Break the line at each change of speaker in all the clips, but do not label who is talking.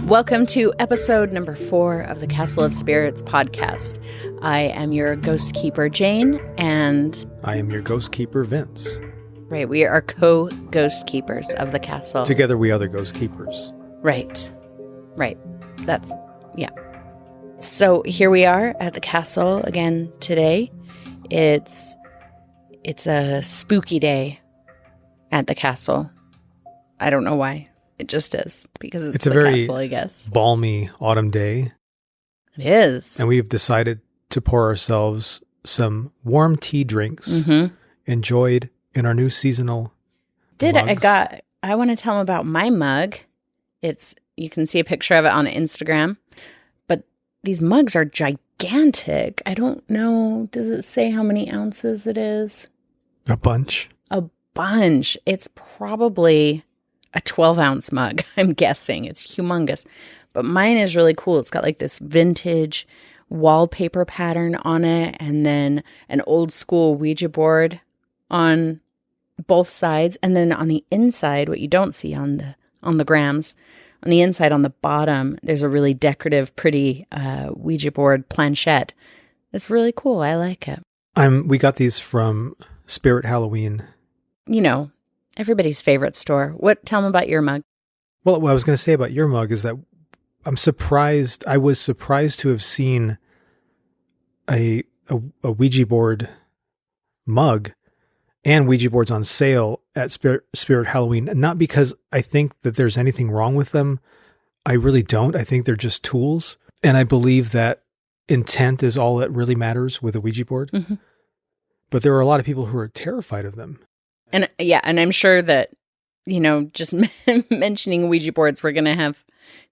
Welcome to episode number 4 of the Castle of Spirits podcast. I am your ghost keeper, Jane, and...
I am your ghost keeper, Vince.
Right, we are co-ghost keepers of the castle.
Together we are the ghost keepers.
Right. That's, yeah. So here we are at the castle again today. It's a spooky day at the castle. I don't know why. It just is, because it's
a
the
very
castle, I guess.
Balmy autumn day.
It is.
And we've decided to pour ourselves some warm tea drinks enjoyed in our new seasonal mugs.
I want to tell them about my mug. You can see a picture of it on Instagram, but these mugs are gigantic. I don't know. Does it say how many ounces it is?
A bunch.
It's probably a 12-ounce mug, I'm guessing. It's humongous. But mine is really cool. It's got like this vintage wallpaper pattern on it, and then an old school Ouija board on both sides. And then on the inside, what you don't see on the grams, on the inside, on the bottom, there's a really decorative, pretty Ouija board planchette. It's really cool. I like it.
We got these from Spirit Halloween.
You know, everybody's favorite store. Tell them about your mug.
Well, what I was going to say about your mug is that I was surprised to have seen a Ouija board mug and Ouija boards on sale at Spirit Halloween. Not because I think that there's anything wrong with them. I really don't. I think they're just tools. And I believe that intent is all that really matters with a Ouija board. Mm-hmm. But there are a lot of people who are terrified of them.
And yeah, and I'm sure that, just mentioning Ouija boards, we're going to have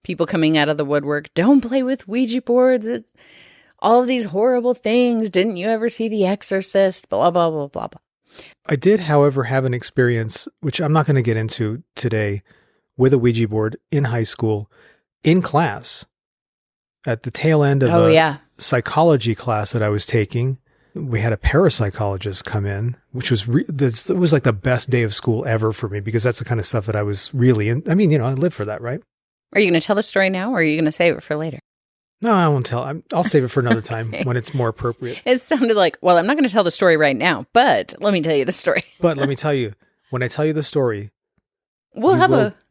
people coming out of the woodwork. Don't play with Ouija boards. It's all of these horrible things. Didn't you ever see The Exorcist? Blah, blah, blah, blah, blah.
I did, however, have an experience, which I'm not going to get into today, with a Ouija board in high school, in class, at the tail end of a psychology class that I was taking. We had a parapsychologist come in, which was it was like the best day of school ever for me, because that's the kind of stuff that I was really in. I mean, I live for that, right?
Are you going to tell the story now, or are you going to save it for later?
No, I won't tell. I'll save it for another time when it's more appropriate.
It sounded like, well, I'm not going to tell the story right now, but let me tell you the story.
But let me tell you, when I tell you the story,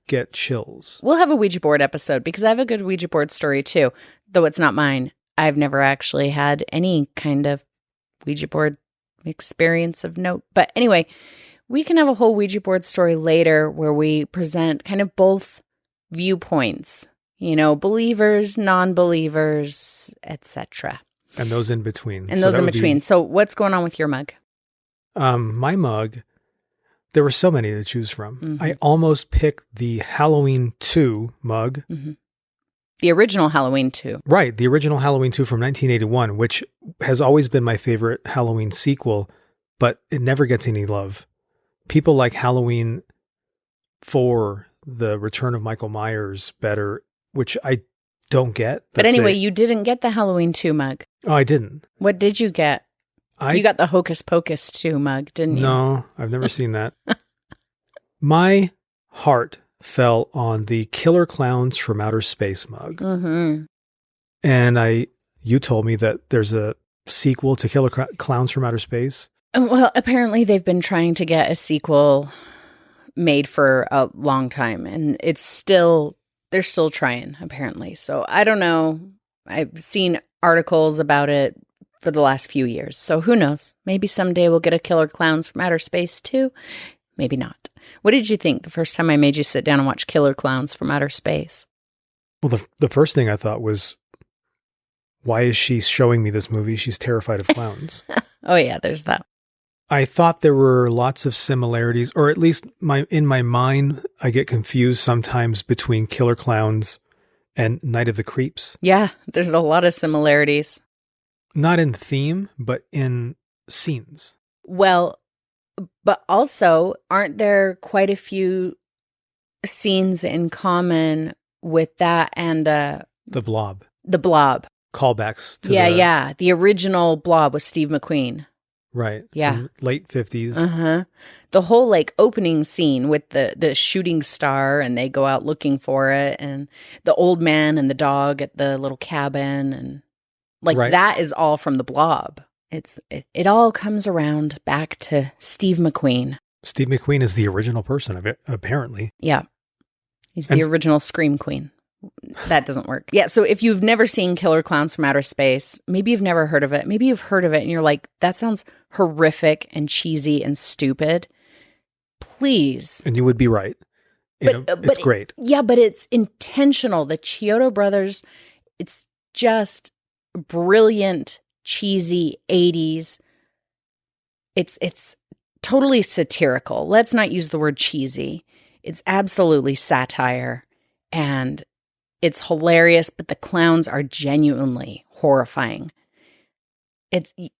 get chills.
We'll have a Ouija board episode, because I have a good Ouija board story too, though it's not mine. I've never actually had any kind of Ouija board experience of note. But anyway, we can have a whole Ouija board story later where we present kind of both viewpoints, believers, non-believers, etc.
And those in between.
So what's going on with your mug?
My mug, there were so many to choose from. Mm-hmm. I almost picked the Halloween 2 mug.
Mm-hmm. The original Halloween 2.
Right, the original Halloween 2 from 1981, which has always been my favorite Halloween sequel, but it never gets any love. People like Halloween 4, The Return of Michael Myers, better, which I don't get.
But anyway, you didn't get the Halloween 2 mug.
Oh, I didn't.
What did you get? You got the Hocus Pocus 2 mug, didn't you?
No, I've never seen that. My heart fell on the Killer Clowns from Outer Space mug. Mm-hmm. And you told me that there's a sequel to Killer Clowns from Outer Space.
Well, apparently they've been trying to get a sequel made for a long time, and they're still trying, apparently. So I don't know. I've seen articles about it for the last few years. So who knows? Maybe someday we'll get a Killer Clowns from Outer Space too. Maybe not. What did you think the first time I made you sit down and watch Killer Clowns from Outer Space?
Well, the first thing I thought was, why is she showing me this movie? She's terrified of clowns.
Oh, yeah, there's that.
I thought there were lots of similarities, or at least in my mind, I get confused sometimes between Killer Clowns and Night of the Creeps.
Yeah, there's a lot of similarities.
Not in theme, but in scenes.
Well, but also, aren't there quite a few scenes in common with that and
The Blob?
The Blob.
Callbacks to
the original Blob was Steve McQueen.
Right.
Yeah.
From late 50s.
Uh-huh. The whole like opening scene with the shooting star and they go out looking for it and the old man and the dog at the little cabin and like
Right.
that is all from The Blob. It all comes around back to Steve McQueen.
Steve McQueen is the original person of it, apparently.
Yeah. He's the original Scream Queen. That doesn't work. Yeah, so if you've never seen Killer Clowns from Outer Space, maybe you've never heard of it. Maybe you've heard of it and you're like, that sounds horrific and cheesy and stupid. Please.
And you would be right. It's great.
Yeah, but it's intentional. The Chiodo brothers, it's just brilliant, cheesy 80s. It's totally satirical. Let's not use the word cheesy. It's absolutely satire and it's hilarious, but the clowns are genuinely horrifying.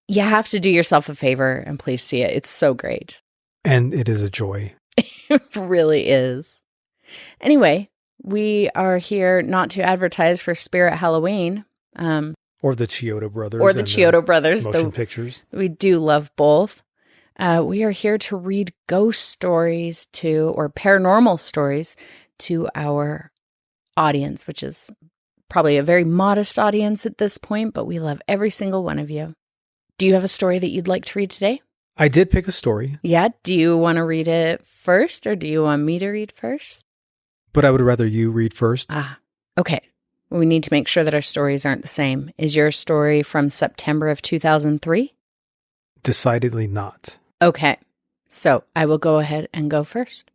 You have to do yourself a favor and please see it. It's so great.
And it is a joy.
It really is. Anyway, we are here not to advertise for Spirit Halloween.
Or the Chiodo brothers.
Or the Chiodo brothers.
Motion pictures.
We do love both. We are here to read ghost stories or paranormal stories to our audience, which is probably a very modest audience at this point, but we love every single one of you. Do you have a story that you'd like to read today?
I did pick a story.
Yeah. Do you want to read it first or do you want me to read first?
But I would rather you read first.
Okay. We need to make sure that our stories aren't the same. Is your story from September of 2003?
Decidedly not.
Okay. So I will go ahead and go first.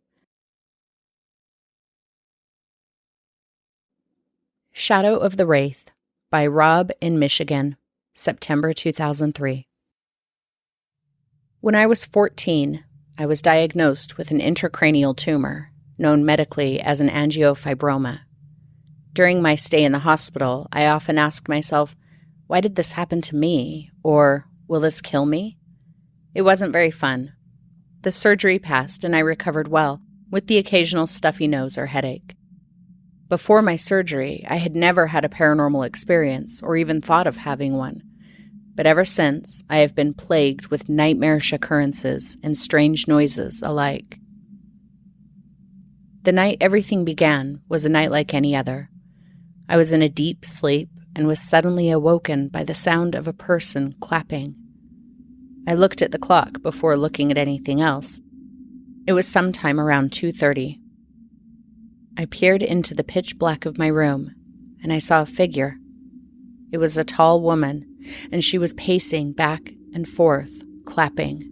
Shadow of the Wraith by Rob in Michigan, September 2003. When I was 14, I was diagnosed with an intracranial tumor, known medically as an angiofibroma. During my stay in the hospital, I often asked myself, why did this happen to me? Or, will this kill me? It wasn't very fun. The surgery passed and I recovered well, with the occasional stuffy nose or headache. Before my surgery, I had never had a paranormal experience or even thought of having one. But ever since, I have been plagued with nightmarish occurrences and strange noises alike. The night everything began was a night like any other. I was in a deep sleep and was suddenly awoken by the sound of a person clapping. I looked at the clock before looking at anything else. It was sometime around 2:30. I peered into the pitch black of my room, and I saw a figure. It was a tall woman, and she was pacing back and forth, clapping.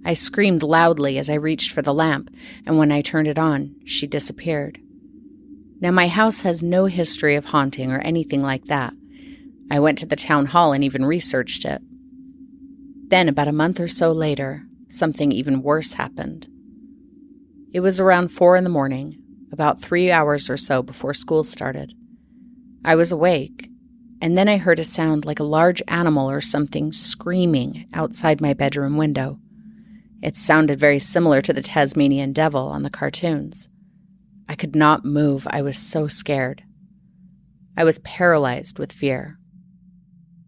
I screamed loudly as I reached for the lamp, and when I turned it on, she disappeared. Now, my house has no history of haunting or anything like that. I went to the town hall and even researched it. Then, about a month or so later, something even worse happened. It was around 4 a.m, about 3 hours or so before school started. I was awake, and then I heard a sound like a large animal or something screaming outside my bedroom window. It sounded very similar to the Tasmanian devil on the cartoons. I could not move. I was so scared. I was paralyzed with fear.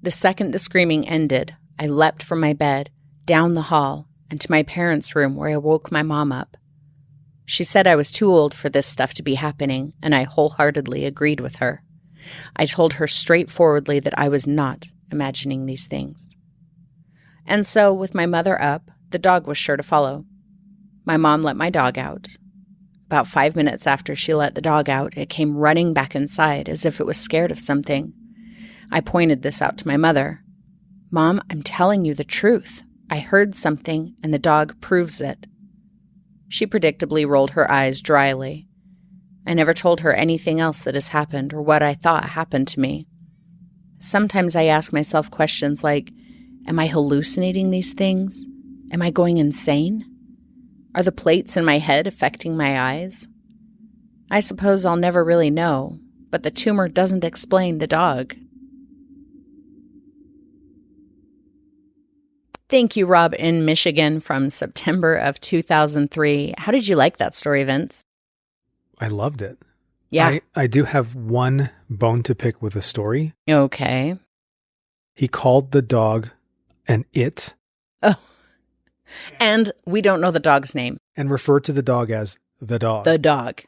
The second the screaming ended, I leapt from my bed, down the hall, and to my parents' room where I woke my mom up. She said I was too old for this stuff to be happening, and I wholeheartedly agreed with her. I told her straightforwardly that I was not imagining these things. And so, with my mother up, the dog was sure to follow. My mom let my dog out. About 5 minutes after she let the dog out, it came running back inside as if it was scared of something. I pointed this out to my mother. Mom, I'm telling you the truth. I heard something, and the dog proves it. She predictably rolled her eyes dryly. I never told her anything else that has happened or what I thought happened to me. Sometimes I ask myself questions like, am I hallucinating these things? Am I going insane? Are the plates in my head affecting my eyes? I suppose I'll never really know, but the tumor doesn't explain the dog. Thank you, Rob in Michigan from September of 2003. How did you like that story, Vince?
I loved it.
Yeah.
I do have one bone to pick with the story.
Okay.
He called the dog an it.
Oh, and we don't know the dog's name.
And refer to the dog as the dog.
The dog.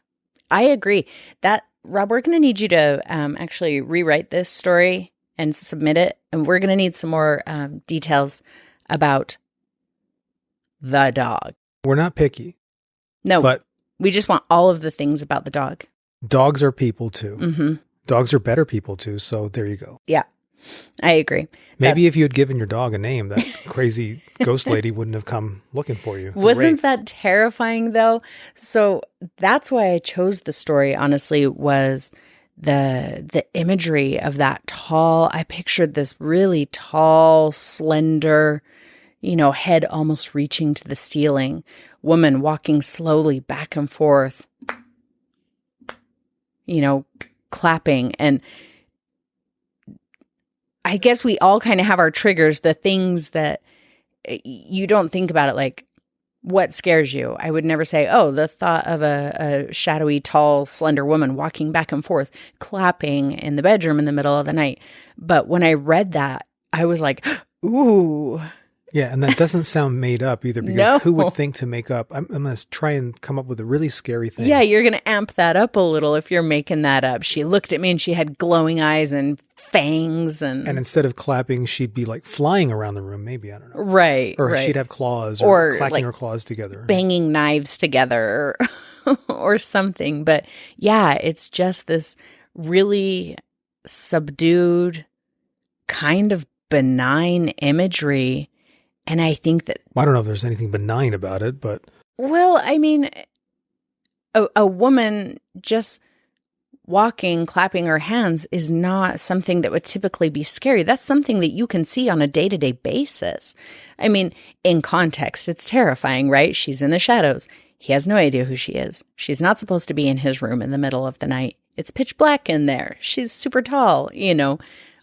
I agree. That, Rob, we're going to need you to actually rewrite this story and submit it. And we're going to need some more details about the dog.
We're not picky.
No,
but
we just want all of the things about the dog.
Dogs are people too.
Mm-hmm.
Dogs are better people too. So there you go.
Yeah, I agree.
Maybe if you had given your dog a name, that crazy ghost lady wouldn't have come looking for you.
Wasn't that terrifying though? So that's why I chose the story, honestly, was the imagery of that tall. I pictured this really tall, slender, head almost reaching to the ceiling, woman walking slowly back and forth, clapping. And I guess we all kind of have our triggers, the things that you don't think about it, like what scares you. I would never say, oh, the thought of a shadowy, tall, slender woman walking back and forth, clapping in the bedroom in the middle of the night. But when I read that, I was like, ooh.
Yeah, and that doesn't sound made up either, because
No.
who would think to make up? I'm going to try and come up with a really scary thing.
Yeah, you're going to amp that up a little if you're making that up. She looked at me and she had glowing eyes and fangs. And
instead of clapping, she'd be like flying around the room, maybe, I don't know.
Right.
Or
right.
she'd have claws or clacking
like
her claws together.
Banging knives together or something. But yeah, it's just this really subdued, kind of benign imagery. And I think that...
I don't know if there's anything benign about it, but...
Well, I mean, a woman just walking, clapping her hands is not something that would typically be scary. That's something that you can see on a day-to-day basis. I mean, in context, it's terrifying, right? She's in the shadows. He has no idea who she is. She's not supposed to be in his room in the middle of the night. It's pitch black in there. She's super tall,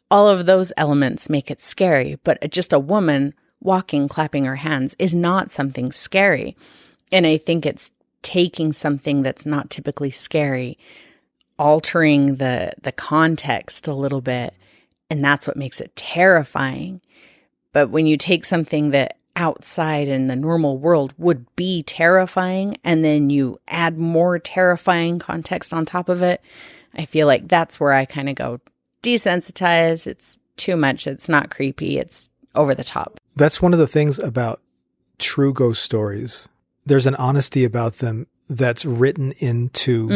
All of those elements make it scary. But just a woman walking, clapping her hands is not something scary. And I think it's taking something that's not typically scary, altering the context a little bit, and that's what makes it terrifying. But when you take something that outside in the normal world would be terrifying, and then you add more terrifying context on top of it, I feel like that's where I kind of go desensitized. It's too much. It's not creepy. It's over the top.
That's one of the things about true ghost stories. There's an honesty about them that's written into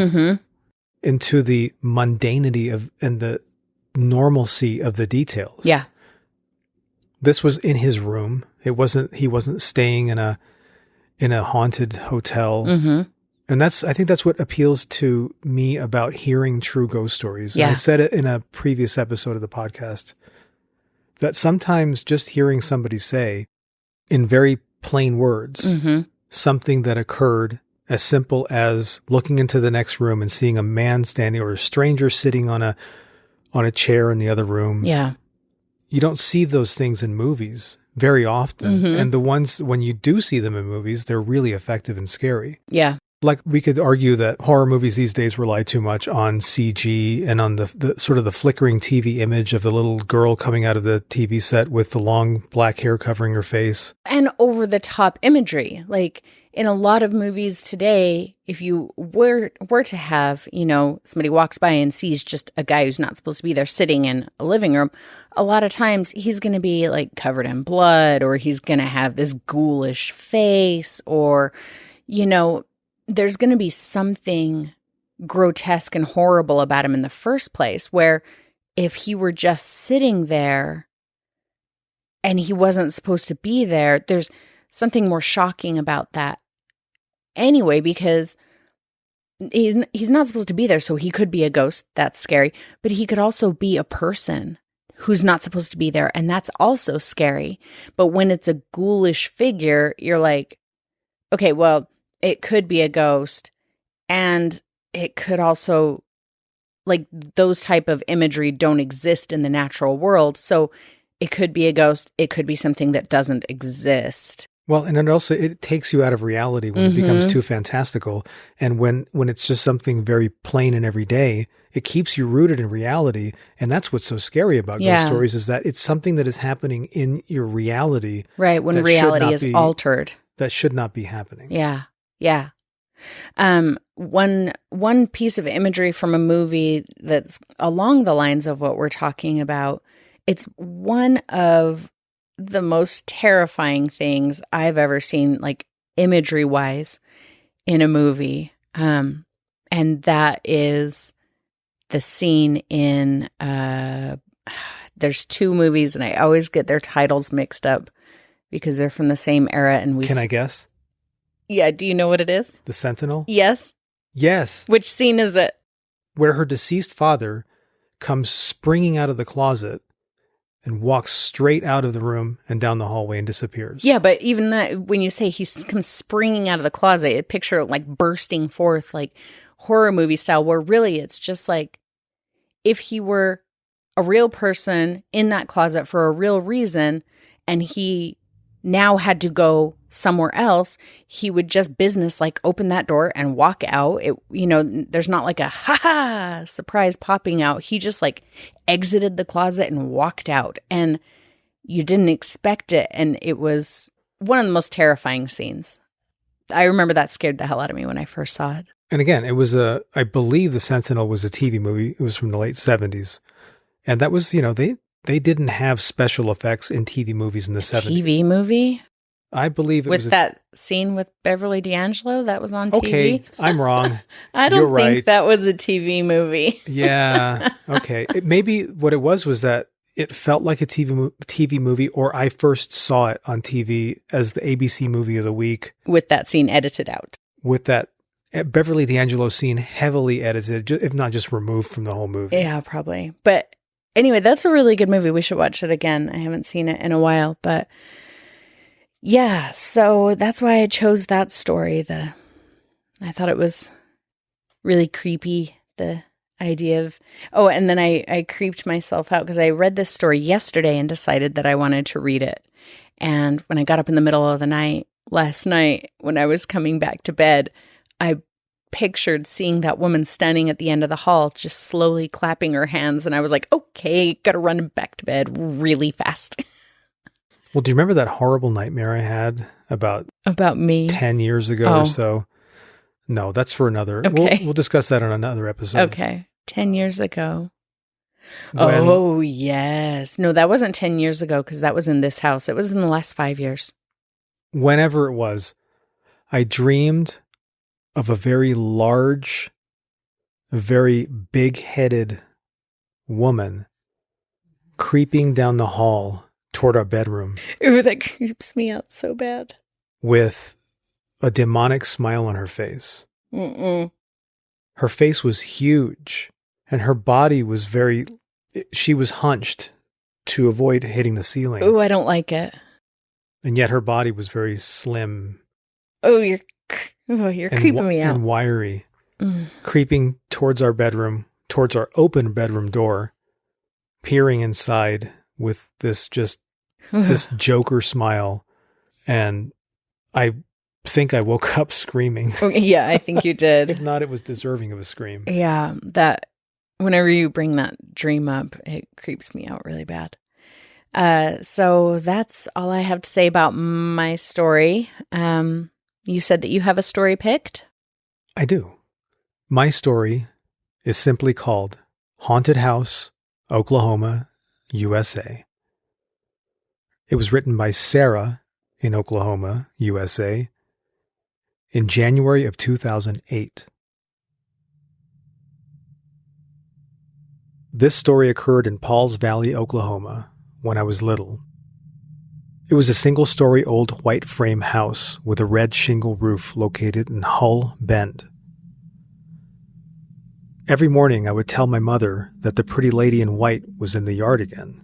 the mundanity of and the normalcy of the details.
Yeah.
This was in his room. He wasn't staying in a haunted hotel.
Mm-hmm.
And I think that's what appeals to me about hearing true ghost stories.
Yeah.
And I said it in a previous episode of the podcast, that sometimes just hearing somebody say in very plain words, something that occurred as simple as looking into the next room and seeing a man standing or a stranger sitting on a chair in the other room.
Yeah.
You don't see those things in movies very often. And the ones, when you do see them in movies, they're really effective and scary.
Yeah.
Like, we could argue that horror movies these days rely too much on CG and on the sort of the flickering TV image of the little girl coming out of the TV set with the long black hair covering her face.
And over the top imagery. Like in a lot of movies today, if you were to have, somebody walks by and sees just a guy who's not supposed to be there sitting in a living room, a lot of times he's going to be like covered in blood, or he's going to have this ghoulish face, or, there's going to be something grotesque and horrible about him in the first place, where if he were just sitting there and he wasn't supposed to be there, there's something more shocking about that anyway, because he's not supposed to be there, so he could be a ghost. That's scary. But he could also be a person who's not supposed to be there, and that's also scary. But when it's a ghoulish figure, you're like, okay, well, it could be a ghost, and it could also, like, those type of imagery don't exist in the natural world. So it could be a ghost. It could be something that doesn't exist.
Well, and it takes you out of reality when it becomes too fantastical. And when it's just something very plain and everyday, it keeps you rooted in reality. And that's what's so scary about ghost stories, is that it's something that is happening in your reality.
Right. When reality is altered.
That should not be happening.
Yeah. Yeah. One piece of imagery from a movie that's along the lines of what we're talking about, it's one of the most terrifying things I've ever seen, like imagery wise, in a movie. And that is the scene in, there's two movies and I always get their titles mixed up because they're from the same era. And
Can I guess?
Yeah. Do you know what it is?
The Sentinel?
Yes.
Yes.
Which scene is it?
Where her deceased father comes springing out of the closet and walks straight out of the room and down the hallway and disappears.
Yeah, but even that, when you say he comes springing out of the closet, I picture it like bursting forth, like horror movie style, where really it's just like if he were a real person in that closet for a real reason and he now had to go somewhere else, he would just business like open that door and walk out. There's not like a ha-ha surprise popping out. He just like exited the closet and walked out, and you didn't expect it. And it was one of the most terrifying scenes. I remember that scared the hell out of me when I first saw it.
And again, it was I believe The Sentinel was a TV movie. It was from the late 70s. And that was, they didn't have special effects in TV movies in the 70s.
TV movie?
I believe it was
that scene with Beverly D'Angelo that was on TV.
Okay, I'm wrong.
I don't think that was a TV movie.
Yeah. Okay. Maybe what it was that it felt like a TV movie, or I first saw it on TV as the ABC movie of the week.
With that scene edited out.
With that Beverly D'Angelo scene heavily edited, if not just removed from the whole movie.
Yeah, probably. But anyway, that's a really good movie. We should watch it again. I haven't seen it in a while, but yeah, so that's why I chose that story. I thought it was really creepy, the idea of, and then I creeped myself out because I read this story yesterday and decided that I wanted to read it. And when I got up in the middle of the night, last night, when I was coming back to bed, I pictured seeing that woman standing at the end of the hall, just slowly clapping her hands. And I was like, okay, gotta run back to bed really fast.
Well, do you remember that horrible nightmare I had about
me
10 years ago or so? No, that's for
Okay.
We'll discuss that on another episode.
Okay. 10 years ago. Oh, yes. No, that wasn't 10 years ago because that was in this house. It was in the last 5 years.
Whenever it was, I dreamed of a very large, a very big-headed woman creeping down the hall toward our bedroom.
Ooh, that creeps me out so bad.
With a demonic smile on her face.
Mm-mm.
Her face was huge, and her body was she was hunched to avoid hitting the ceiling.
Ooh, I don't like it.
And yet her body was very slim.
Oh, you're creeping me out.
And wiry. Creeping towards our bedroom, towards our open bedroom door, peering inside with this Joker smile. And I think I woke up screaming.
Yeah, I think you did.
If not, it was deserving of a scream.
Yeah, that whenever you bring that dream up, it creeps me out really bad. So that's all I have to say about my story. You said that you have a story picked?
I do. My story is simply called Haunted House, Oklahoma, USA. It was written by Sarah in Oklahoma, USA, in January of 2008. This story occurred in Pauls Valley, Oklahoma, when I was little. It was a single-story old white frame house with a red shingle roof located in Hull Bend. Every morning I would tell my mother that the pretty lady in white was in the yard again.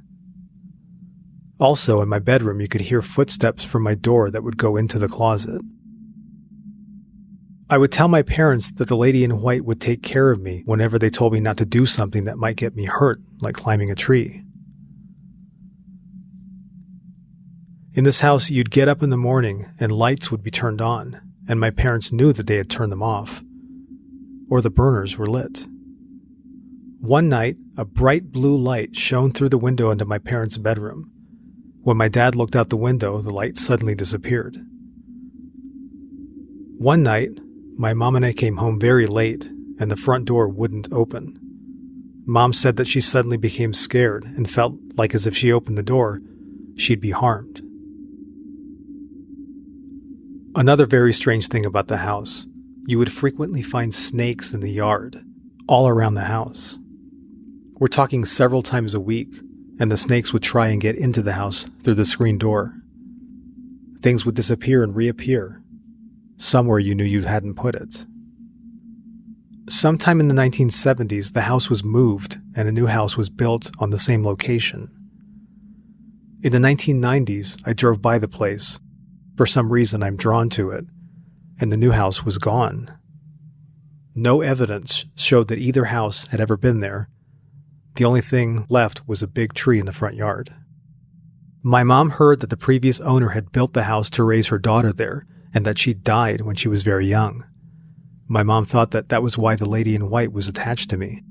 Also, in my bedroom, you could hear footsteps from my door that would go into the closet. I would tell my parents that the lady in white would take care of me whenever they told me not to do something that might get me hurt, like climbing a tree. In this house, you'd get up in the morning and lights would be turned on, and my parents knew that they had turned them off, or the burners were lit. One night, a bright blue light shone through the window into my parents' bedroom. When my dad looked out the window, the light suddenly disappeared. One night, my mom and I came home very late, and the front door wouldn't open. Mom said that she suddenly became scared and felt like as if she opened the door, she'd be harmed. Another very strange thing about the house, you would frequently find snakes in the yard, all around the house. We're talking several times a week, and the snakes would try and get into the house through the screen door. Things would disappear and reappear, somewhere you knew you hadn't put it. Sometime in the 1970s, the house was moved and a new house was built on the same location. In the 1990s, I drove by the place. For some reason, I'm drawn to it, and the new house was gone. No evidence showed that either house had ever been there. The only thing left was a big tree in the front yard. My mom heard that the previous owner had built the house to raise her daughter there, and that she died when she was very young. My mom thought that that was why the lady in white was attached to me.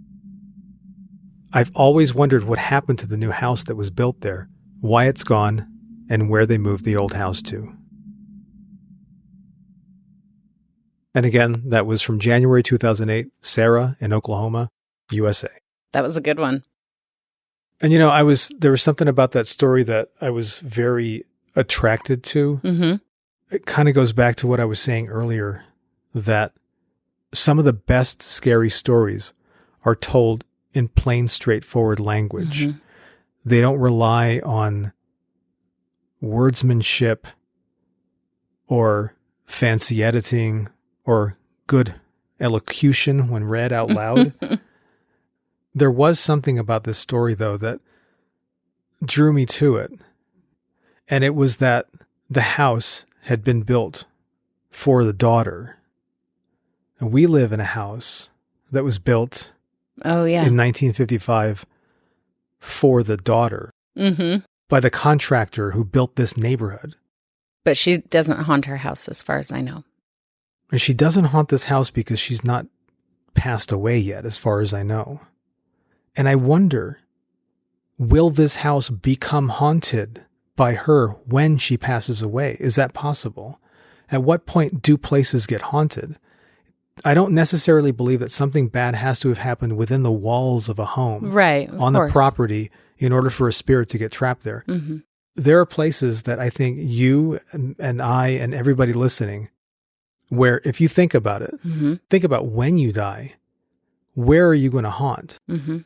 I've always wondered what happened to the new house that was built there, why it's gone, and where they moved the old house to. And again, that was from January 2008, Sarah in Oklahoma, USA.
That was a good one.
And there was something about that story that I was very attracted to.
Mm-hmm.
It kind of goes back to what I was saying earlier, that some of the best scary stories are told in plain, straightforward language.
Mm-hmm.
They don't rely on wordsmanship or fancy editing or good elocution when read out loud. There was something about this story, though, that drew me to it. And it was that the house had been built for the daughter. And we live in a house that was built in 1955 for the daughter by the contractor who built this neighborhood.
But she doesn't haunt her house as far as I know.
And she doesn't haunt this house because she's not passed away yet, as far as I know. And I wonder, will this house become haunted by her when she passes away? Is that possible? At what point do places get haunted? I don't necessarily believe that something bad has to have happened within the walls of a home,
right?
On the property, in order for a spirit to get trapped there.
Mm-hmm.
There are places that I think you and I and everybody listening, where if you think about it, think about when you die, where are you going to haunt?
Mm-hmm.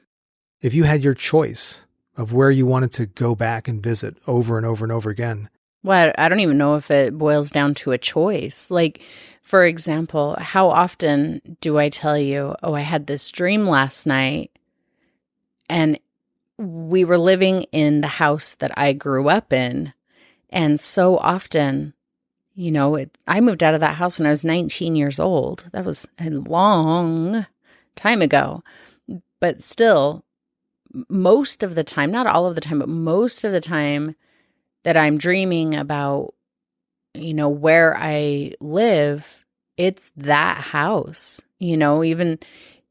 If you had your choice of where you wanted to go back and visit over and over and over again.
Well, I don't even know if it boils down to a choice. Like, for example, how often do I tell you, oh, I had this dream last night and we were living in the house that I grew up in. And so often, I moved out of that house when I was 19 years old. That was a long time ago. But still, most of the time, not all of the time, but most of the time that I'm dreaming about, where I live, it's that house, even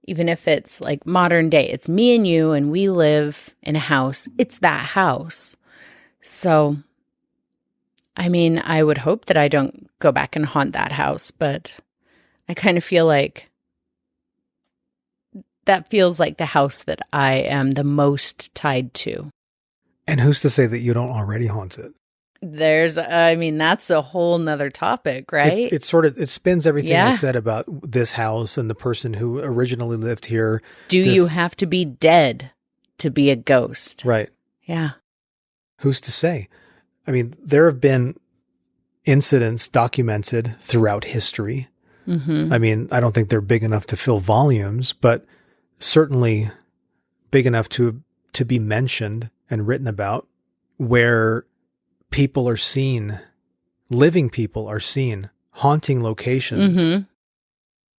if it's like modern day, it's me and you and we live in a house, it's that house. So, I mean, I would hope that I don't go back and haunt that house, but I kind of feel like that feels like the house that I am the most tied to.
And who's to say that you don't already haunt it?
That's a whole nother topic, right?
It spins everything I said about this house and the person who originally lived here.
You have to be dead to be a ghost?
Right.
Yeah.
Who's to say? I mean, there have been incidents documented throughout history. Mm-hmm. I mean, I don't think they're big enough to fill volumes, but certainly big enough to be mentioned and written about, where people are seen, living people are seen, haunting locations. Mm-hmm.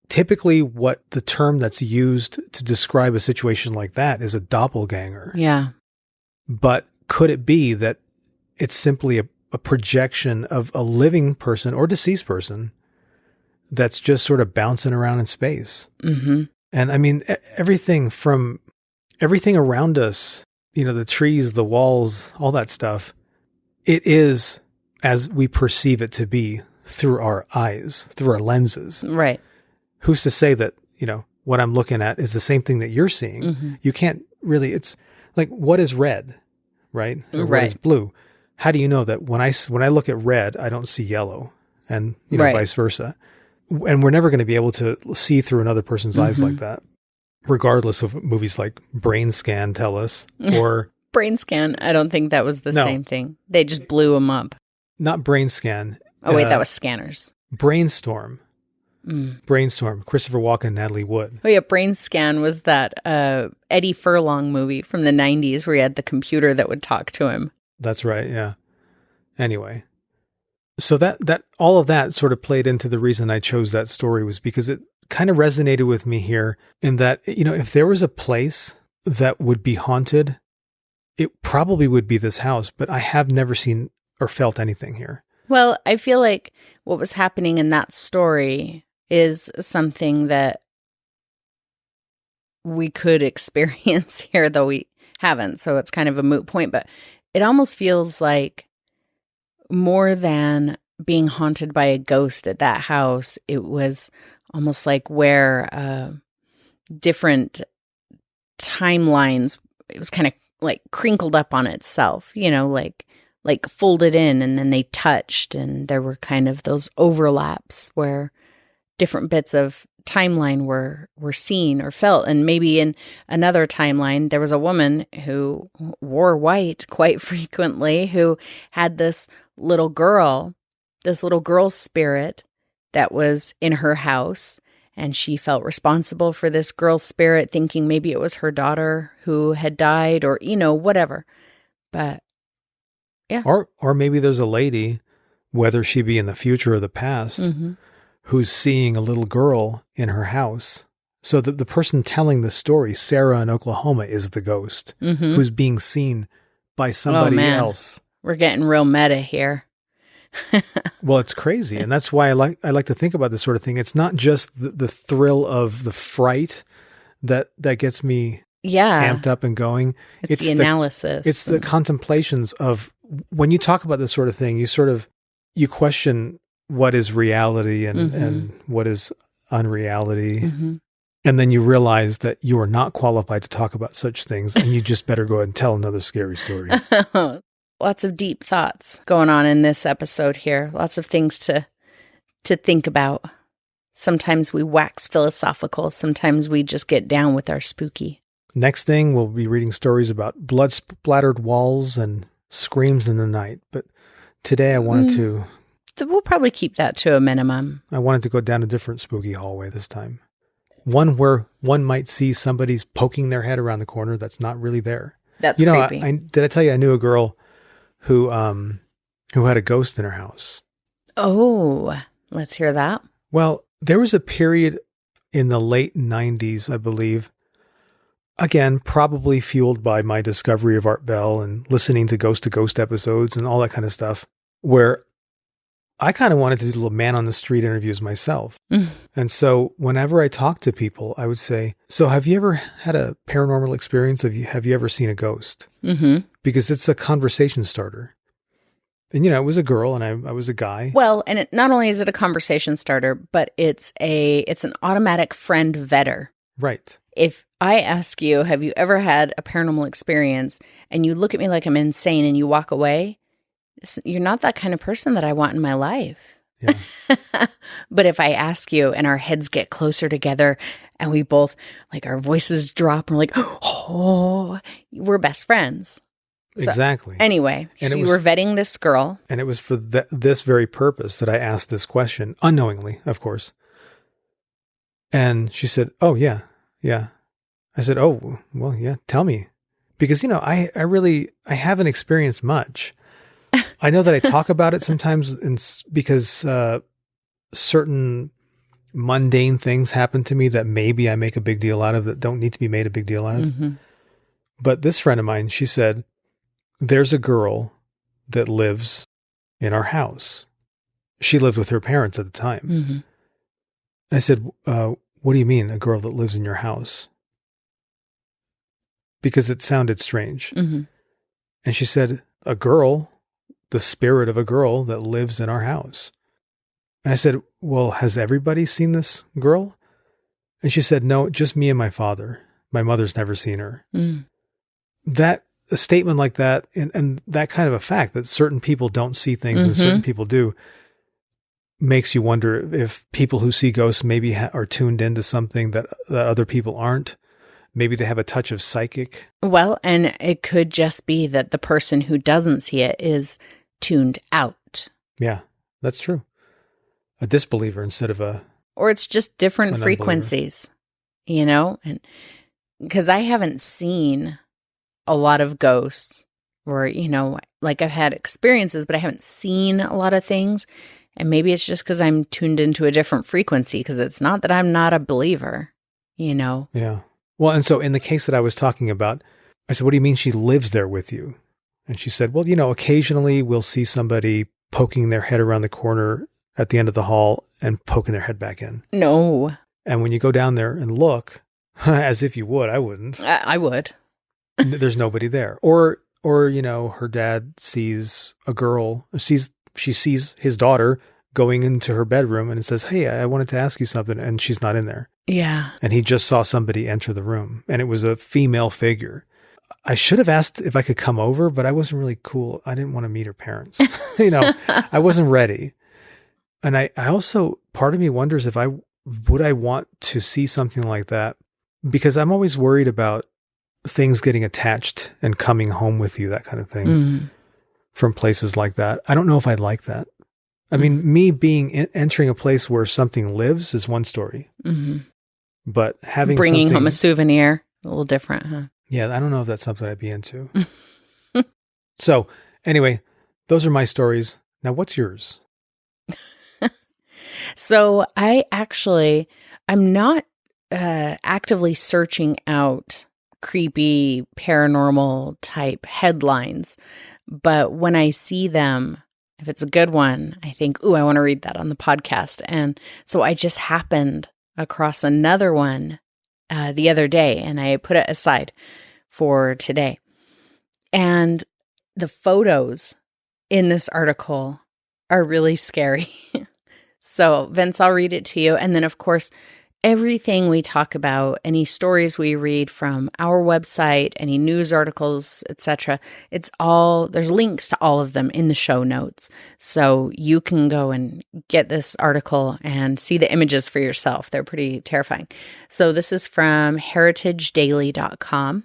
Typically, what the term that's used to describe a situation like that is a doppelganger.
Yeah.
But could it be that it's simply a projection of a living person or deceased person that's just sort of bouncing around in space.
Mm-hmm.
And I mean, everything around us, the trees, the walls, all that stuff, it is as we perceive it to be through our eyes, through our lenses.
Right.
Who's to say that, what I'm looking at is the same thing that you're seeing?
Mm-hmm.
You can't really, it's like, what is red, right? Or what is
Right.
blue? How do you know that when I look at red, I don't see yellow, and
Right.
vice versa? And we're never going to be able to see through another person's eyes like that, regardless of what movies like Brain Scan tell us, or
Brain Scan. I don't think that was the same thing. They just blew them up.
not Brain Scan.
Oh, wait, that was Scanners.
Brainstorm. Brainstorm. Christopher Walken, Natalie Wood.
Oh, yeah, Brain Scan was that Eddie Furlong movie from the 90s where he had the computer that would talk to him.
That's right, yeah. Anyway, so that all of that sort of played into the reason I chose that story, was because it kind of resonated with me here in that, if there was a place that would be haunted, it probably would be this house, but I have never seen or felt anything here.
Well, I feel like what was happening in that story is something that we could experience here, though we haven't. So it's kind of a moot point, but it almost feels like more than being haunted by a ghost at that house, it was almost like where different timelines, it was kind of like crinkled up on itself, like folded in, and then they touched, and there were kind of those overlaps where different bits of timeline were seen or felt. And maybe in another timeline, there was a woman who wore white quite frequently, who had this little girl spirit that was in her house. And she felt responsible for this girl spirit, thinking maybe it was her daughter who had died, or, whatever. But yeah.
Or maybe there's a lady, whether she be in the future or the past, who's seeing a little girl in her house. So the person telling the story, Sarah in Oklahoma, is the ghost who's being seen by somebody else.
We're getting real meta here.
Well, it's crazy. And that's why I like to think about this sort of thing. It's not just the thrill of the fright that gets me amped up and going.
It's the analysis.
It's the contemplations of, when you talk about this sort of thing, you question what is reality and what is unreality. And then you realize that you are not qualified to talk about such things, and you just better go ahead and tell another scary story.
Lots of deep thoughts going on in this episode here. Lots of things to think about. Sometimes we wax philosophical. Sometimes we just get down with our spooky.
Next thing, we'll be reading stories about blood-splattered walls and screams in the night. But today I wanted to...
We'll probably keep that to a minimum.
I wanted to go down a different spooky hallway this time. One where one might see somebody's poking their head around the corner that's not really there.
That's creepy.
Did I tell you I knew a girl who had a ghost in her house?
Oh, let's hear that.
Well, there was a period in the late 90s, I believe, again, probably fueled by my discovery of Art Bell and listening to Ghost episodes and all that kind of stuff, where I kind of wanted to do little man on the street interviews myself. And so whenever I talk to people, I would say, so have you ever had a paranormal experience? Have you ever seen a ghost? Because it's a conversation starter. And, it was a girl and I was a guy.
Well, and not only is it a conversation starter, but it's an automatic friend vetter.
Right.
If I ask you, have you ever had a paranormal experience, and you look at me like I'm insane and you walk away, you're not that kind of person that I want in my life.
Yeah.
But if I ask you and our heads get closer together and we both, like, our voices drop and we're like, oh, we're best friends. So,
exactly.
Anyway, so you were vetting this girl.
And it was for this very purpose that I asked this question, unknowingly, of course. And she said, oh, yeah. I said, oh, well, yeah, tell me. Because, I haven't experienced much. I know that I talk about it sometimes because certain mundane things happen to me that maybe I make a big deal out of that don't need to be made a big deal out of. But this friend of mine, she said, there's a girl that lives in our house. She lived with her parents at the time.
Mm-hmm.
And I said, what do you mean, a girl that lives in your house? Because it sounded strange.
Mm-hmm.
And she said, a girl, the spirit of a girl that lives in our house. And I said, well, has everybody seen this girl? And she said, no, just me and my father. My mother's never seen her.
Mm.
That, a statement like that, and that kind of a fact that certain people don't see things and certain people do, makes you wonder if people who see ghosts maybe are tuned into something that other people aren't. Maybe they have a touch of psychic.
Well, and it could just be that the person who doesn't see it is tuned out.
Yeah, that's true. A disbeliever instead of
or it's just different
an
frequencies, you know? And because I haven't seen a lot of ghosts, or, you know, like I've had experiences, but I haven't seen a lot of things. And maybe it's just because I'm tuned into a different frequency, because it's not that I'm not a believer, you know?
Yeah. Well, and so in the case that I was talking about, I said, what do you mean she lives there with you? And she said, well, you know, occasionally we'll see somebody poking their head around the corner at the end of the hall and poking their head back in.
No.
And when you go down there and look, as if you would, I wouldn't.
I would.
There's nobody there. Or, you know, her dad sees a girl, she sees his daughter going into her bedroom and it says, hey, I wanted to ask you something. And she's not in there.
Yeah.
And he just saw somebody enter the room and it was a female figure. I should have asked if I could come over, but I wasn't really cool. I didn't want to meet her parents. You know, I wasn't ready. And I also, part of me wonders if I want to see something like that, because I'm always worried about things getting attached and coming home with you, that kind of thing, from places like that. I don't know if I'd like that. I mean, me entering a place where something lives is one story, but bringing
home a souvenir, a little different, huh?
Yeah, I don't know if that's something I'd be into. So anyway, those are my stories. Now, what's yours?
So I'm not actively searching out creepy paranormal type headlines, but when I see them, if it's a good one, I think, ooh, I want to read that on the podcast. And so I just happened across another one the other day, and I put it aside for today. And the photos in this article are really scary. So, Vince, I'll read it to you. And then, of course, everything we talk about, any stories we read from our website, any news articles, etc., there's links to all of them in the show notes. So you can go and get this article and see the images for yourself. They're pretty terrifying. So this is from heritagedaily.com.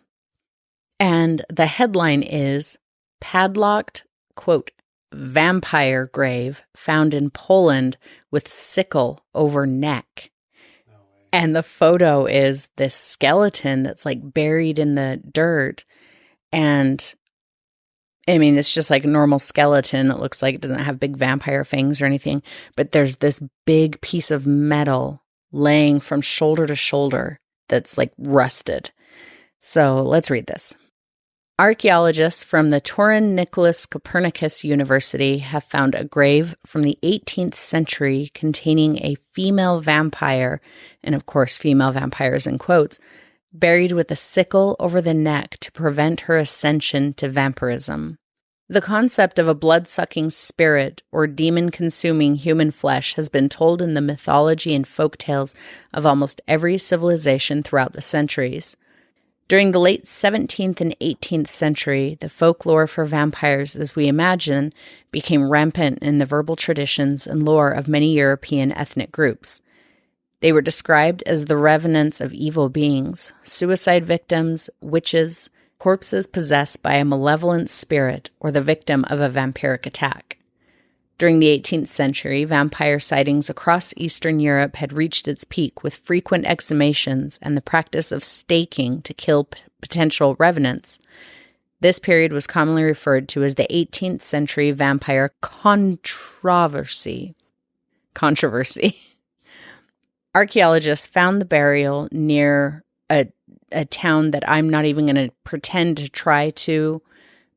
And the headline is padlocked, quote, vampire grave found in Poland with sickle over neck. And the photo is this skeleton that's like buried in the dirt. And I mean, it's just like a normal skeleton. It looks like it doesn't have big vampire fangs or anything, but there's this big piece of metal laying from shoulder to shoulder that's like rusted. So let's read this. Archaeologists from the Turin Nicholas Copernicus University have found a grave from the 18th century containing a female vampire, and of course female vampires in quotes, buried with a sickle over the neck to prevent her ascension to vampirism. The concept of a blood-sucking spirit or demon-consuming human flesh has been told in the mythology and folktales of almost every civilization throughout the centuries. During the late 17th and 18th century, the folklore for vampires as we imagine became rampant in the verbal traditions and lore of many European ethnic groups. They were described as the revenants of evil beings, suicide victims, witches, corpses possessed by a malevolent spirit, or the victim of a vampiric attack. During the 18th century, vampire sightings across Eastern Europe had reached its peak with frequent exhumations and the practice of staking to kill potential revenants. This period was commonly referred to as the 18th century vampire controversy. Archaeologists found the burial near a town that I'm not even going to pretend to try to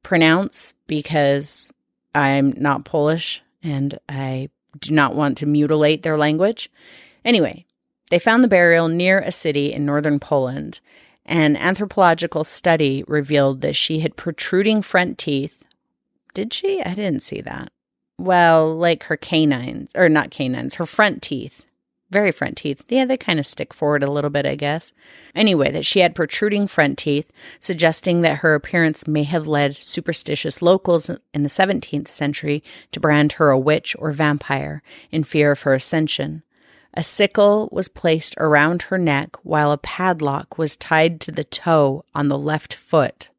pronounce because I'm not Polish, and I do not want to mutilate their language. Anyway, they found the burial near a city in northern Poland. An anthropological study revealed that she had protruding front teeth. Did she? I didn't see that. Well, like her canines, or not canines, her front teeth. Very front teeth. Yeah, they kind of stick forward a little bit, I guess. Anyway, that she had protruding front teeth, suggesting that her appearance may have led superstitious locals in the 17th century to brand her a witch or vampire in fear of her ascension. A sickle was placed around her neck while a padlock was tied to the toe on the left foot.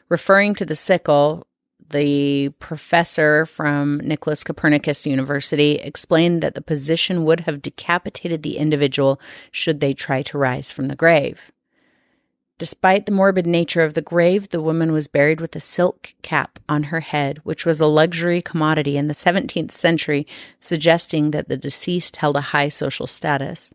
Referring to the sickle, the professor from Nicholas Copernicus University explained that the position would have decapitated the individual should they try to rise from the grave. Despite the morbid nature of the grave, the woman was buried with a silk cap on her head, which was a luxury commodity in the 17th century, suggesting that the deceased held a high social status.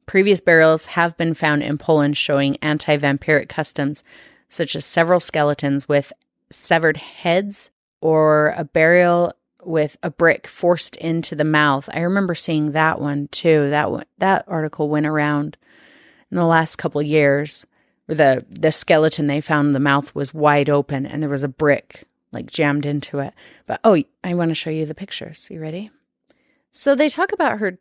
Previous burials have been found in Poland showing anti-vampiric customs, such as several skeletons with severed heads or a burial with a brick forced into the mouth. I remember seeing that one too. That article went around in the last couple years. Where the skeleton they found, the mouth was wide open and there was a brick like jammed into it. But I want to show you the pictures. You ready? So they talk about her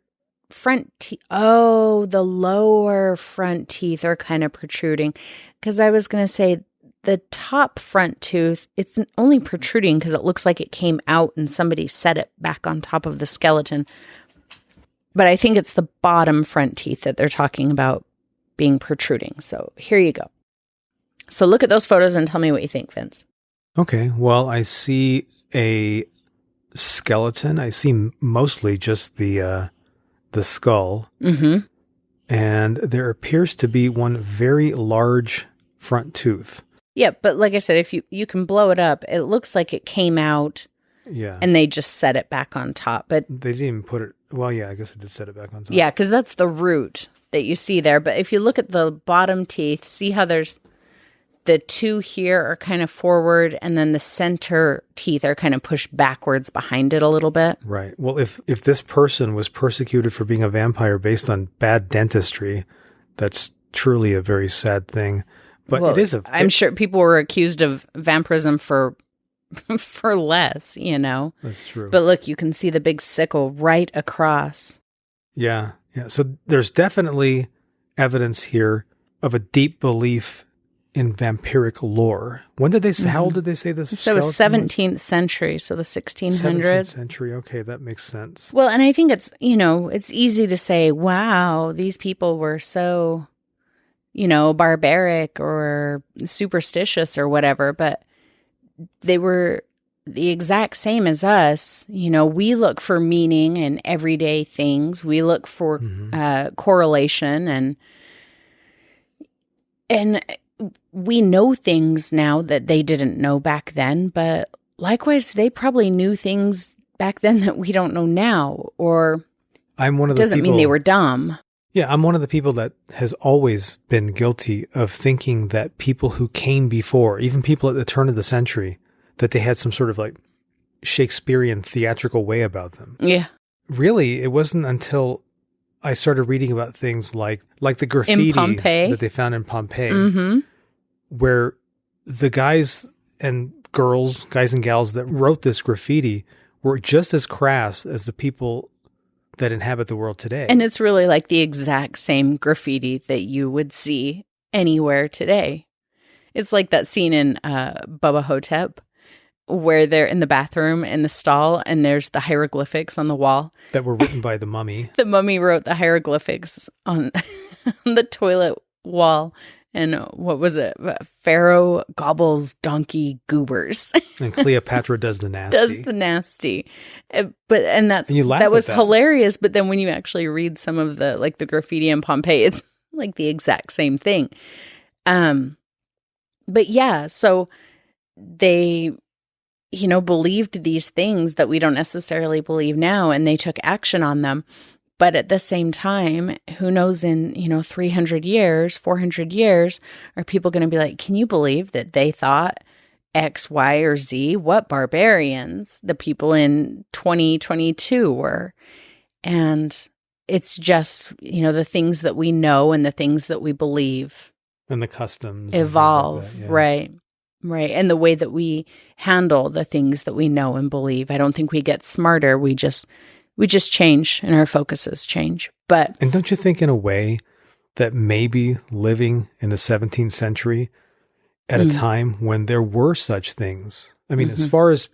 front teeth. Oh, the lower front teeth are kind of protruding. Because I was going to say the top front tooth, it's only protruding because it looks like it came out and somebody set it back on top of the skeleton. But I think it's the bottom front teeth that they're talking about being protruding. So here you go. So look at those photos and tell me what you think, Vince.
Okay. Well, I see a skeleton. I see mostly just the skull.
Mm-hmm.
And there appears to be one very large front tooth.
Yeah, but like I said, if you can blow it up, it looks like it came out.
Yeah.
And they just set it back on top. But
they didn't even put it. Well, yeah, I guess they did set it back on top.
Yeah, because that's the root that you see there. But if you look at the bottom teeth, see how there's the two here are kind of forward, and then the center teeth are kind of pushed backwards behind it a little bit.
Right. Well, if this person was persecuted for being a vampire based on bad dentistry, that's truly a very sad thing. But it is
I'm sure people were accused of vampirism for less, you know.
That's true.
But look, you can see the big sickle right across.
Yeah. Yeah. So there's definitely evidence here of a deep belief in vampiric lore. When did they say, how old did they say this?
So it was 17th century, so the 1600s.
17th century. Okay, that makes sense.
Well, and I think it's, it's easy to say, wow, these people were so, barbaric or superstitious or whatever, but they were the exact same as us. We look for meaning in everyday things. We look for correlation and we know things now that they didn't know back then, but likewise, they probably knew things back then that we don't know now, or
I'm one of the
doesn't mean they were dumb.
Yeah, I'm one of the people that has always been guilty of thinking that people who came before, even people at the turn of the century, that they had some sort of like Shakespearean theatrical way about them.
Yeah.
Really, it wasn't until I started reading about things like the graffiti that they found in Pompeii, where the guys and gals that wrote this graffiti were just as crass as the people that inhabit the world today.
And it's really like the exact same graffiti that you would see anywhere today. It's like that scene in Bubba Hotep, where they're in the bathroom in the stall and there's the hieroglyphics on the wall.
That were written by the mummy.
The mummy wrote the hieroglyphics on the toilet wall. And what was it? Pharaoh gobbles donkey goobers.
And Cleopatra does the nasty.
That was hilarious. But then when you actually read some of the graffiti in Pompeii, it's like the exact same thing. But yeah, so they, believed these things that we don't necessarily believe now, and they took action on them. But at the same time, who knows in, 300 years, 400 years, are people going to be like, can you believe that they thought X, Y, or Z, what barbarians the people in 2022 were. And it's just, the things that we know and the things that we believe
And the customs
evolve,
and things like that, yeah.
right? Right. And the way that we handle the things that we know and believe. I don't think we get smarter. We just change, and our focuses change. But
And don't you think in a way that maybe living in the 17th century at a time when there were such things, I mean, as far as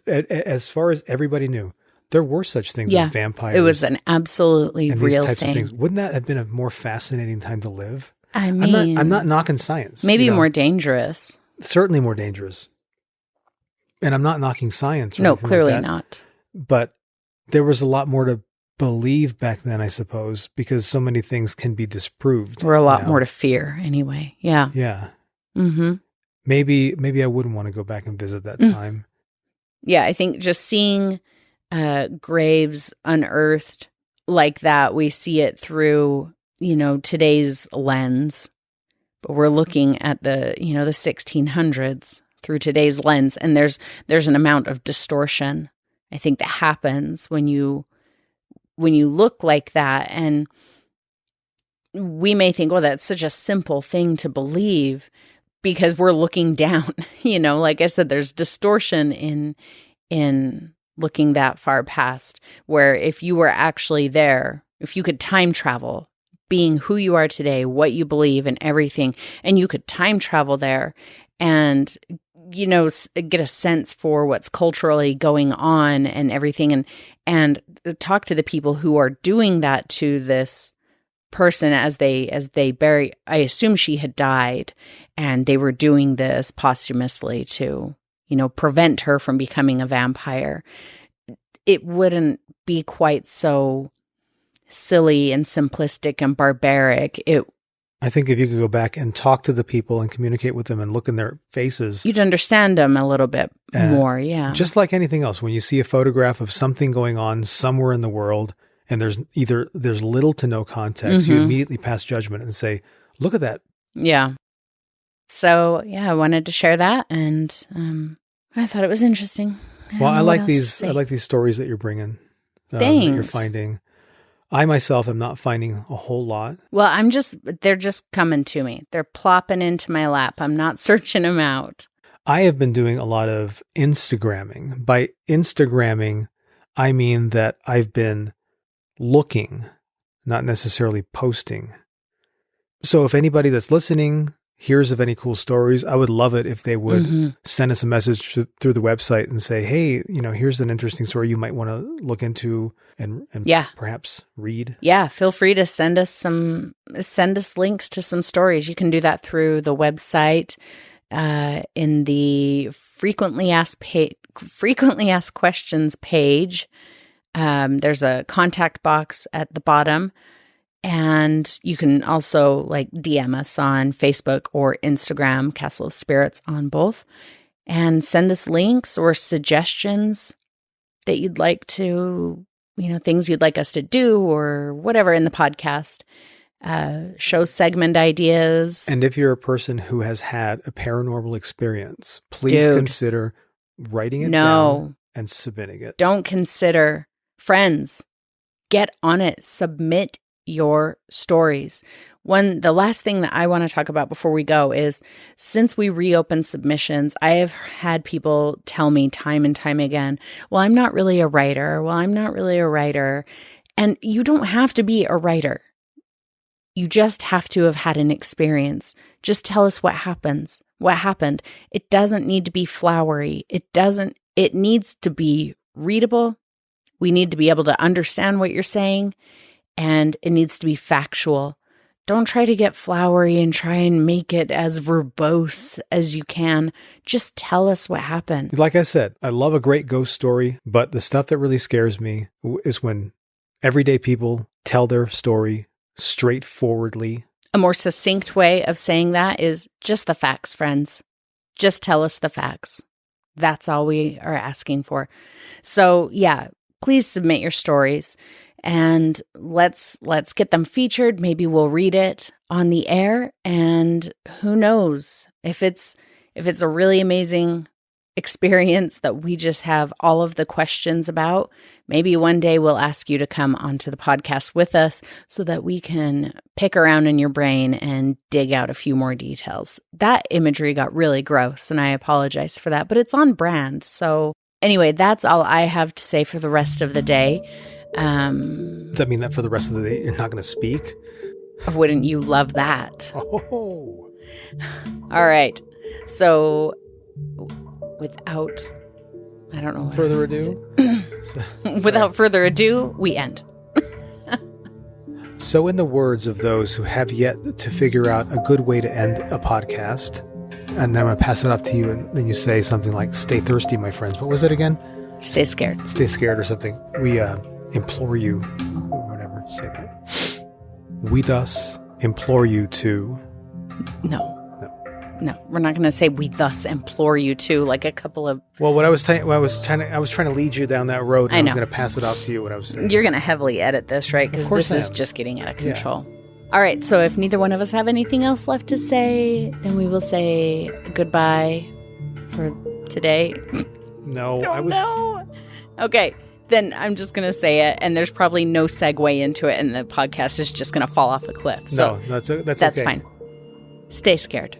everybody knew, there were such things as vampires.
It was an absolutely
and
real
these types
thing.
of things. Wouldn't that have been a more fascinating time to live?
I mean,
I'm not knocking science.
Maybe more dangerous.
Certainly more dangerous. And I'm not knocking science. Or
No,
anything
clearly
like that.
not.
But there was a lot more to believe back then, I suppose, because so many things can be disproved.
Or a lot more to fear anyway. Yeah.
Yeah.
Mm-hmm.
Maybe I wouldn't want to go back and visit that time.
Yeah, I think just seeing graves unearthed like that, we see it through, today's lens. But we're looking at the 1600s through today's lens, and there's an amount of distortion, I think, that happens when you look like that. And we may think, well, that's such a simple thing to believe because we're looking down. Like I said, there's distortion in looking that far past, where if you were actually there, if you could time travel, being who you are today, what you believe and everything, and you could time travel there and, get a sense for what's culturally going on and everything, and talk to the people who are doing that to this person as they bury. I assume she had died, and they were doing this posthumously to, prevent her from becoming a vampire. It wouldn't be quite so silly and simplistic and barbaric.
I think if you could go back and talk to the people and communicate with them and look in their faces,
you'd understand them a little bit more. Yeah.
Just like anything else, when you see a photograph of something going on somewhere in the world and there's little to no context, you immediately pass judgment and say, look at that.
Yeah. So I wanted to share that, and I thought it was interesting.
Well, I like these stories that you're bringing.
Thanks.
That you're finding. I myself am not finding a whole lot.
Well, they're just coming to me. They're plopping into my lap. I'm not searching them out.
I have been doing a lot of Instagramming. By Instagramming, I mean that I've been looking, not necessarily posting. So if anybody that's listening hears of any cool stories, I would love it if they would send us a message through the website and say, hey, here's an interesting story you might want to look into and perhaps read. Yeah,
feel free to send us links to some stories. You can do that through the website, in the frequently asked questions page. There's a contact box at the bottom. And you can also DM us on Facebook or Instagram, Castle of Spirits on both, and send us links or suggestions that you'd like to, things you'd like us to do or whatever in the podcast, show segment ideas.
And if you're a person who has had a paranormal experience, please consider writing it down and submitting it.
Don't consider. Friends, get on it. Submit your stories. The last thing that I want to talk about before we go is, since we reopened submissions, I have had people tell me time and time again, well, I'm not really a writer. And you don't have to be a writer. You just have to have had an experience. Just tell us what happened. It doesn't need to be flowery. It needs to be readable. We need to be able to understand what you're saying. And it needs to be factual. Don't try to get flowery and try and make it as verbose as you can. Just tell us what happened.
Like I said, I love a great ghost story, but the stuff that really scares me is when everyday people tell their story straightforwardly.
A more succinct way of saying that is just the facts, friends. Just tell us the facts. That's all we are asking for. So please submit your stories. And let's get them featured. Maybe we'll read it on the air. And who knows, if it's a really amazing experience that we just have all of the questions about. Maybe one day we'll ask you to come onto the podcast with us so that we can pick around in your brain and dig out a few more details. That imagery got really gross, and I apologize for that, but it's on brand. So anyway, that's all I have to say for the rest of the day.
Does that mean that for the rest of the day you're not going to speak?
Wouldn't you love that?
Oh.
All right. So without, I don't know what
further ado,
without further ado, we end.
So in the words of those who have yet to figure out a good way to end a podcast, and then I'm going to pass it off to you, and then you say something like, stay thirsty, my friends. What was it again?
Stay scared.
Stay scared or something. We implore you, or whatever, say that. We thus implore you to...
No, we're not going to say we thus implore you to, like a couple of...
Well, I was trying to lead you down that road, and I was going to pass it off to you, what I was saying.
You're going to heavily edit this, right? Because this is just getting out of control. Yeah. All right, so if neither one of us have anything else left to say, then we will say goodbye for today.
No,
No. Okay, then I'm just going to say it, and there's probably no segue into it, and the podcast is just going to fall off a cliff. So
no, that's okay.
Fine. Stay scared.